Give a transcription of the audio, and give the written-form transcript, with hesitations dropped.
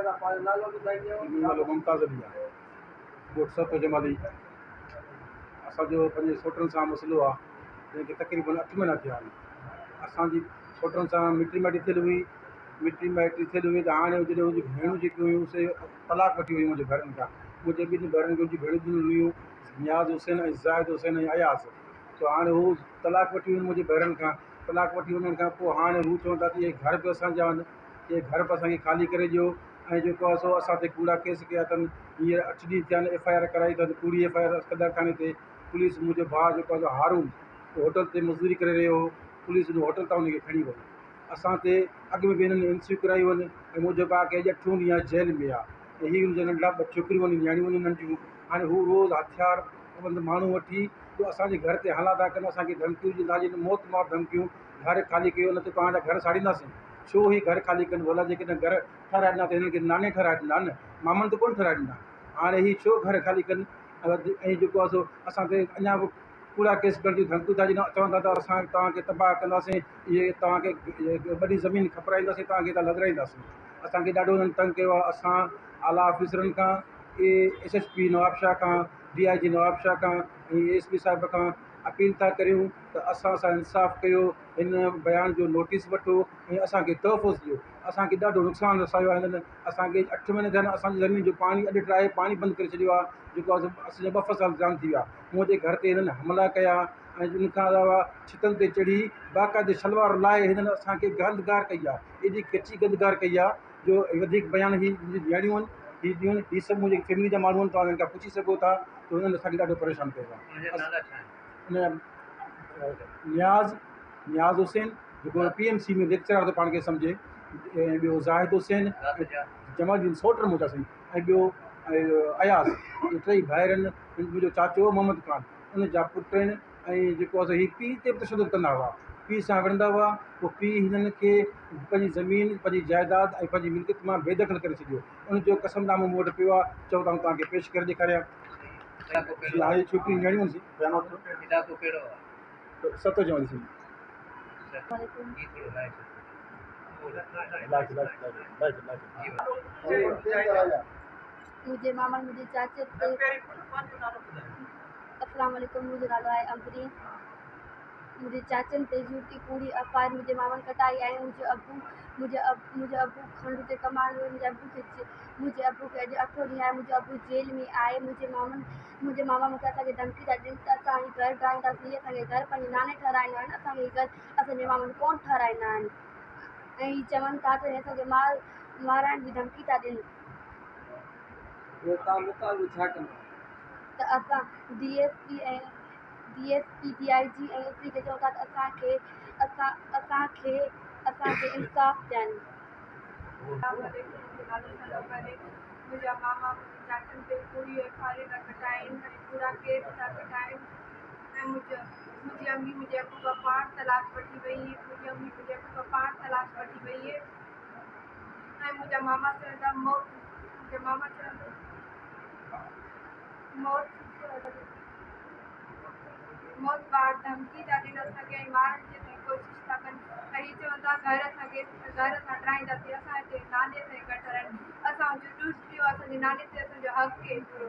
नालो मुमताज़ अली आहे, ॻोठ सत जमाली। असांजो पंहिंजे सोटनि सां मसइलो आहे जंहिंखे तक़रीबन 8 महीना थिया आहिनि। असांजी सोटनि सां मिटी माइटी थियल हुई, मिटी माइटी थियल हुई त हाणे जॾहिं मुंहिंजी भेणूं जेके हुयूं से तलाक वठी हुयूं मुंहिंजे घरनि खां। मुंहिंजे ॿिनि भेणनि खे मुंहिंजी भेणूं ॾिनल हुयूं, नियाज़ हुसैन ऐं ज़ाहिद हुसैन ऐं अयाज़। त हाणे हू तलाक वठी हुयूं मुंहिंजे भेणनि खां। तलाक वठी वञण खां पोइ हाणे हू चवनि था त इहे घर बि असांजा आहिनि, इहे घर बि असांखे ख़ाली करे ॾियो। ऐं जेको आहे सो असां ते कूड़ा केस कया अथनि। हींअर 8 ॾींहं थिया आहिनि FIR कराई अथनि, कूड़ी FIR सदर थाणे ते। पुलिस मुंहिंजो भाउ जेको आहे हारून होटल ते मज़दूरी करे रहियो हो, पुलिस होटल तां हुनखे खणी वई। असां ते अॻु में बि हिननि इंसियूं करायूं आहिनि ऐं मुंहिंजो भाउ खे अॼु 8 ॾींहं जेल में आहे। हीअ हुनजा नंढा 2 छोकिरियूं आहिनि, न्याणियूं आहिनि नंढियूं। हाणे हू रोज़ु हथियार माण्हू वठी जो असांजे घर ते हमला था कनि, असांखे धमकियूं ॾींदा आहिनि, मौत मार धमकियूं। घर ख़ाली कयो न त तव्हांजा घर साड़ींदासीं। छो ही घर ख़ाली कनि भला? जेकॾहिं घर ठाराए ॾिना त हिननि खे नाने ठाराए ॾिना न, मामनि त कोन ठाराए ॾिना। हाणे ही छो घर ख़ाली कनि? ऐं जेको आहे सो असां ते अञा बि कूड़ा केस करण जी धमकियूं था ॾियनि। चवनि था त असां तव्हांखे तबाह कंदासीं, इहे तव्हांखे वॾी ज़मीन खपराईंदासीं, तव्हांखे त लॻाईंदासीं। असांखे ॾाढो हुननि तंग कयो आहे। असां आला ऑफिसरनि खां, SSP नवाब शाह खां, DIG नवाब शाह खां ऐं ASP साहिब खां अपील था करियूं त असां सां इंसाफ़ कयो, हिन बयान जो नोटिस वठो ऐं असांखे तहफ़ुज़ ॾियो। असांखे ॾाढो नुक़सानु रसायो आहे हिननि। असांखे 8 महीने थिया आहिनि, असांजी ज़मीन जो पाणी अॼु ट्राए पाणी बंदि करे छॾियो आहे। जेको आहे असांजा 2 फ़सल जान थी विया। मुंहिंजे घर ते हिननि हमला कया ऐं इन खां अलावा छितनि ते चढ़ी बाक़ाइदे शलवार लाहे हिननि असांखे गंदगार कई आहे। एॾी कची गंदगार कई आहे जो वधीक बयान ही ॾियणियूं आहिनि, ही सभु मुंहिंजी फैमिली जा माण्हू आहिनि, तव्हां हिननि खां पुछी सघो था। त हुननि असांखे ॾाढो परेशान कयो आहे। नियाज़ हुसैन जेको PMC में लेक्चरार थो पाण खे सम्झे, ऐं ॿियो ज़ाहिद हुसैन जमालुद्दीन सोटर मुंहिंजा साईं, ऐं ॿियो अयाज़। इहे 3 भाइर आहिनि। मुंहिंजो चाचो मोहम्मद ख़ान, उन जा पुट आहिनि। ऐं जेको आहे हीअ पीउ ते बि तशदुद कंदा हुआ, पीउ सां विढ़ंदा हुआ। पोइ पीउ हिननि खे पंहिंजी ज़मीन, पंहिंजी जाइदाद ऐं पंहिंजी मिल्कियत मां बेदख़ल करे छॾियो। उनजो कसमनामो मूं वटि पियो आहे, चओ त तव्हांखे पेश करे ॾेखारियां। हाणे छोकिरी न्याणियूं आहिनि, सत जमाली साईं। मुझे मामा मुझे चाचे अस्सलाम वालेकुम। मुझे नालो आहे अमरीन। मुझे चाचन ते झूठी कूड़ी FIR मुझे मामन कटाई आहे। मुझे अबू खंड ते कमाल हुए। मुझे अबू के अॼु 8 ॾींहं आहे। मुझे अबू जेल में आहे। मुझे मामा मूंखे असांखे धमकी था ॾियनि त असां ही घर ठाहींदासीं। हीअ असांखे घर पंहिंजे नाने ठाराहींदा आहिनि, असांखे ही घर असांजे मामनि कोन ठाराहींदा आहिनि। ऐं ही चवनि था त असांखे माराइण जी धमकी था ॾियनि। त असां DSP DIG ऐं SP खे चऊं था त असांखे इंसाफ़ ॾियनि। मुंहिंजा मामा चाचनि ते कूड़ी FIR था कटाइनि ऐं कूड़ा केस था कटाइनि। ऐं मुंहिंजी अम्मी मुंहिंजे अबू खां 5 तलाक वठी वई। मुंहिंजी अम्मी मुंहिंजे अबू खां 5 तलाक वठी वई है। ऐं मुंहिंजा मामा चवनि था मौत बार धमकी था ॾियनि असांखे ऐं मारण जी कोशिशि था कनि। ऐं हीअ चवनि था घर सां ठाहींदासीं, असां हिते नाने सां घर ठाराइनि। असांजो ॾुस थियो, असांजे नाने ते असांजो हक़ आहे पूरो।